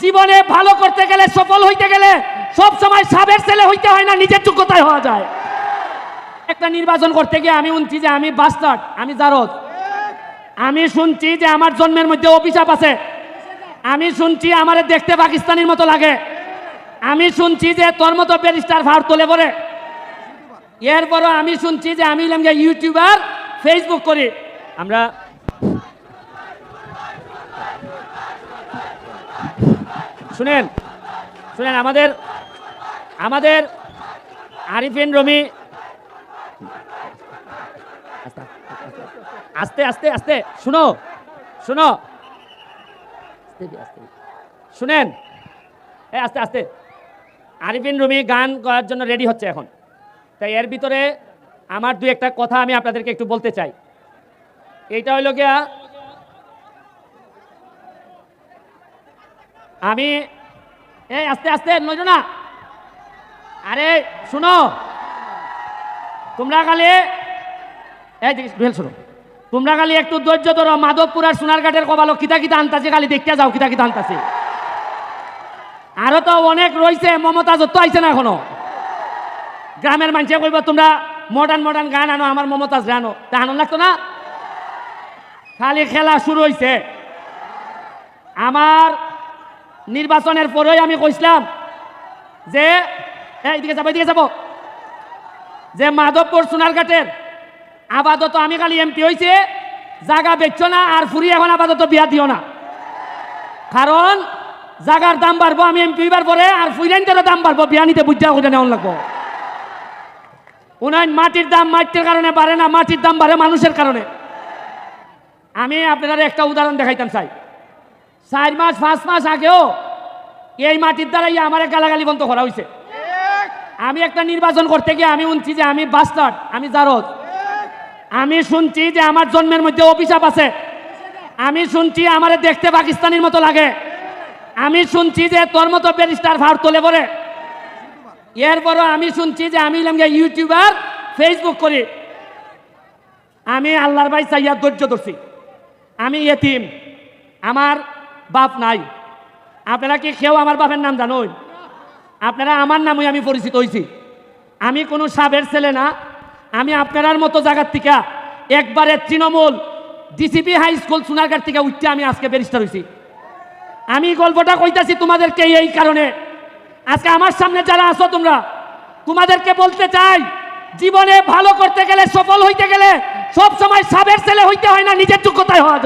জীবনে ভালো করতে গেলে, সফল হইতে গেলে সব সময় সাবের ছেলে হইতে হয় না, নিজের যোগ্যতায় হওয়া যায়। একটা নির্বাচন করতে গিয়ে আমি শুনছি যে আমি বাস্টার্ড, আমি জারদ। আমি শুনছি যে আমার জন্মের মধ্যে অভিশাপ আছে। আমি শুনছি আমারে দেখতে পাকিস্তানের মতো লাগে। আমি শুনছি যে তোর মতো ব্যারিস্টার ভার তোলে পড়ে। এরপরও আমি শুনছি যে আমি হলাম ইউটিউবার, ফেসবুক করি। আমরা শুনেন শুনেন আমাদের আমাদের আরিফিন রুমি, আস্তে আস্তে আস্তে শুনো শুনো শুনেন, আস্তে আস্তে। আরিফিন রুমি গান করার জন্য রেডি হচ্ছে এখন। তাই এর ভিতরে আমার দুই একটা কথা আমি আপনাদেরকে একটু বলতে চাই। এইটা হইল গিয়া, আমি আস্তে আস্তে নইল না, আরে শুনো, তোমরা খালি শুনো, তোমরা খালি একটু ধৈর্য ধরো। মাধবপুর আর সোনারঘাটের কবালো কিতা কিতা আনতাছে, খালি দেখতে যাও কিতা কিতা আনতাছে। আরো তো অনেক রয়েছে, মমতাজ তো আইছে না এখনো। গ্রামের মানুষে কইব তোমরা মডার্ন মডার্ন গান আনো, আমার মমতাজ আনো, তা আনন্দ লাগতো না? খালি খেলা শুরু হয়েছে। আমার নির্বাচনের পরেই আমি কইছিলাম যে এইদিকে যাবো যে মাধবপুর সোনারঘাটের আপাতত আমি খালি এমপি হয়েছে, জায়গা বেচছো না আর ফুরি এখন আপাতত বিয়া দিও না, কারণ জায়গার দাম বাড়বো আমি এমপি হইবার পরে, আর ফুইরাইনটারও দাম বাড়বো, বিয়া নিতে বুঝা করে নেওয়া লাগবো। উনায় মাটির দাম মাটির কারণে বাড়ে না, মাটির দাম বাড়ে মানুষের কারণে। আমি আপনাদের একটা উদাহরণ দেখাইতাম চাই। 4 মাস 5 মাস আগেও এই মাটির দ্বারাই আমার গালাগালি বন্ধ করা হয়েছে। আমি একটা নির্বাচন করতে গিয়ে আমি শুনছি যে আমি বাস্টার্ড, আমি জারদ। আমি শুনছি যে আমার জন্মের মধ্যে অভিশাপ আছে। আমি শুনছি আমারে দেখতে পাকিস্তানের মতো লাগে। আমি শুনছি যে তোর মতো ব্যারিস্টার ভার তোলে পড়ে। এরপরও আমি শুনছি যে আমি হলাম ইউটিউবার, ফেসবুক করি। আমি আল্লাহর ভাই চাইয়া ধৈর্য ধরছি। আমি এতিম, আমার বাপ নাই। আপনারা কি কেউ আমার বাপের নাম জানোই? আপনারা আমার নামই আমি পরিচিত হয়েছি। আমি কোনো সাবের ছেলে না। আমি আপনার মতো জায়গার থেকে একবারে Trinamool DCP high school Sonarghat থেকে উঠতে আমি আজকে ব্যারিস্টার হয়েছি। আমি গল্পটা কইতাছি তোমাদেরকে এই কারণে, আজকে আমার সামনে যারা আছো তোমরা, তোমাদেরকে বলতে চাই, জীবনে ভালো করতে গেলে, সফল হইতে গেলে সব সময় সাবের ছেলে হইতে হয় না, নিজের যোগ্যতায় হওয়া যায়।